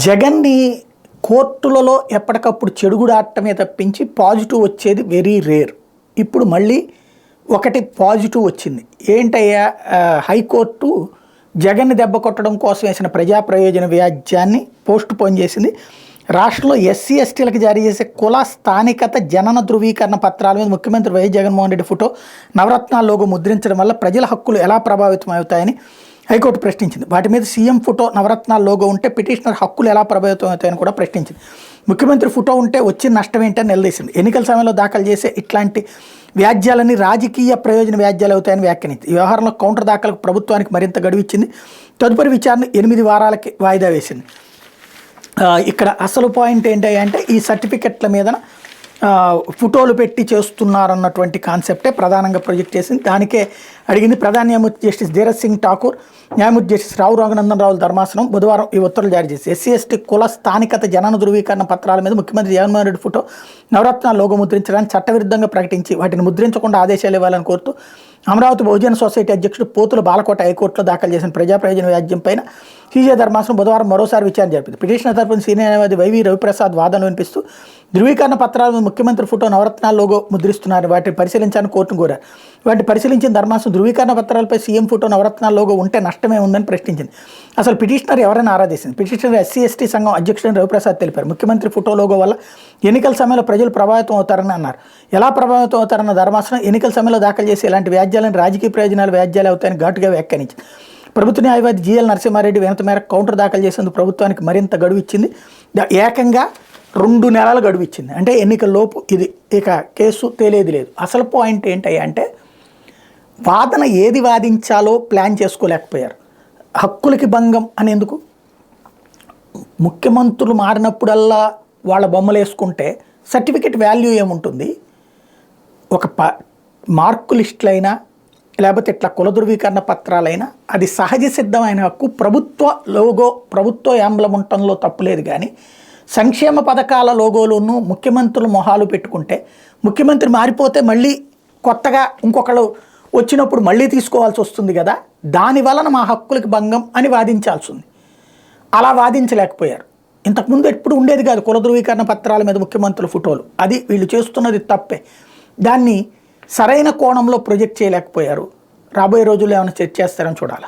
జగన్ని కోర్టులలో ఎప్పటికప్పుడు చెడుగుడాటమే తప్పించి పాజిటివ్ వచ్చేది వెరీ రేర్. ఇప్పుడు మళ్ళీ ఒకటి పాజిటివ్ వచ్చింది. ఏంటయ్యా, హైకోర్టు జగన్ని దెబ్బ కొట్టడం కోసం వేసిన ప్రజా ప్రయోజన వ్యాజ్యాన్ని పోస్ట్ పోన్ చేసింది. రాష్ట్రంలో ఎస్సీ ఎస్టీలకు జారీ చేసే కుల స్థానికత జనన ధృవీకరణ పత్రాల మీద ముఖ్యమంత్రి వైఎస్ జగన్మోహన్ రెడ్డి ఫోటో నవరత్నాల లోగో ముద్రించడం వల్ల ప్రజల హక్కులు ఎలా ప్రభావితం అవుతాయని హైకోర్టు ప్రశ్నించింది. వాటి మీద సీఎం ఫోటో నవరత్నాల లోగో ఉంటే పిటిషనర్ హక్కులు ఎలా ప్రభావితం అవుతాయని కూడా ప్రశ్నించింది. ముఖ్యమంత్రి ఫోటో ఉంటే వచ్చిన నష్టం ఏంటని నిలదీసింది. ఎన్నికల సమయంలో దాఖలు చేసే ఇట్లాంటి వ్యాజ్యాలన్నీ రాజకీయ ప్రయోజన వ్యాజ్యాలు అవుతాయని వ్యాఖ్యానించింది. ఈ వ్యవహారంలో కౌంటర్ దాఖలకు ప్రభుత్వానికి మరింత గడువు ఇచ్చింది. తదుపరి విచారణ 8 వారాలకి వాయిదా వేసింది. ఇక్కడ అసలు పాయింట్ ఏంటి అంటే ఈ సర్టిఫికెట్ల మీద ఫోటోలు పెట్టి చేస్తున్నారన్నటువంటి కాన్సెప్టే ప్రధానంగా ప్రొజెక్ట్ చేసింది. దానికే అడిగింది ప్రధాన న్యాయమూర్తి జస్టిస్ ధీరజ్ సింగ్ ఠాకూర్, న్యాయమూర్తి జస్టిస్ రావు రఘునందన్ రావుల ధర్మాసనం బుధవారం ఈ ఉత్తర్వులు జారీ చేసి ఎస్సీ ఎస్టీ కుల స్థానికత జనన ధృవీకరణ పత్రాల మీద ముఖ్యమంత్రి జగన్మోహన్ రెడ్డి ఫోటో నవరత్నాల లోగో ముద్రించడానికి చట్టవిరుద్ధంగా ప్రకటించి వాటిని ముద్రించకుండా ఆదేశాలు ఇవ్వాలని కోరుతూ అమరావతి బహుజన సొసైటీ అధ్యక్షుడు పోతుల బాలకోట హైకోర్టులో దాఖలు చేసిన ప్రజా ప్రయోజన వ్యాజ్యం పైన సీజే ధర్మాసనం బుధవారం మరోసారి విచారణ జరిపింది. పిటిషనర్ తరపున సీనియర్ న్యాయవాది వైవి రవిప్రసాద్ వాదనలు వినిపిస్తూ ధృవీకరణ పత్రాల మీద ముఖ్యమంత్రి ఫోటో నవరత్నాల లోగో ముద్రిస్తున్నారు, వాటిని పరిశీలించాలని కోర్టును కోరారు. వాటిని పరిశీలించిన ధర్మాసనం ధృవీకరణ పత్రాలపై సీఎం ఫోటో నవరత్నాల లోగో ఉంటే నష్టమే ఉందని ప్రశ్నించింది. అసలు పిటిషనర్ ఎవరైనా ఆరాధించింది. పిటిషనర్ ఎస్సీ ఎస్టీ సంఘం అధ్యక్షుడు రవిప్రసాద్ తెలిపారు. ముఖ్యమంత్రి ఫోటో లోగో వల్ల ఎన్నికల సమయంలో ప్రజలు ప్రభావితం అవుతారని అన్నారు. ఎలా ప్రభావితం అవుతారన్న ధర్మాసనం ఎన్నికల సమయంలో దాఖలు చేసి ఇలాంటి వ్యాజ్యాలను రాజకీయ ప్రయోజనాలు వ్యాజ్యాలు అవుతాయని ఘాటుగా వ్యాఖ్యానించింది. ప్రభుత్వ న్యాయవాది జిఎల్ నరసింహారెడ్డి వినతి మేరకు కౌంటర్ దాఖలు చేసేందుకు ప్రభుత్వానికి మరింత గడువు ఇచ్చింది. ఏకంగా 2 నెలల గడువు ఇచ్చింది. అంటే ఎన్నికల లోపు ఇది ఇక కేసు తేలేది లేదు. అసలు పాయింట్ ఏంటయ్యా అంటే వాదన ఏది వాదించాలో ప్లాన్ చేసుకోలేకపోయారు. హక్కులకి భంగం అనేందుకు ముఖ్యమంత్రులు మారినప్పుడల్లా వాళ్ళ బొమ్మలు వేసుకుంటే సర్టిఫికెట్ వాల్యూ ఏముంటుంది? ఒక మార్కు లిస్టులైనా లేకపోతే ఇట్లా కుల ధృవీకరణ పత్రాలైనా అది సహజ సిద్ధమైన హక్కు. ప్రభుత్వ లోగో ప్రభుత్వ యాంబ్లం ఉండటంలో తప్పులేదు. కానీ సంక్షేమ పథకాల లోగోలను ముఖ్యమంత్రులు మొహాలు పెట్టుకుంటే ముఖ్యమంత్రి మారిపోతే మళ్ళీ కొత్తగా ఇంకొకళ్ళు వచ్చినప్పుడు మళ్ళీ తీసుకోవాల్సి వస్తుంది కదా, దాని వలన మా హక్కులకి భంగం అని వాదించాల్సి ఉంది. అలా వాదించలేకపోయారు. ఇంతకుముందు ఎప్పుడు ఉండేది కాదు కుల ధృవీకరణ పత్రాల మీద ముఖ్యమంత్రుల ఫోటోలు. అది వీళ్ళు చేస్తున్నది తప్పే. దాన్ని సరైన కోణంలో ప్రొజెక్ట్ చేయలేకపోయారు. రాబోయే రోజుల్లో ఏమైనా చర్చ చేస్తారని చూడాలి.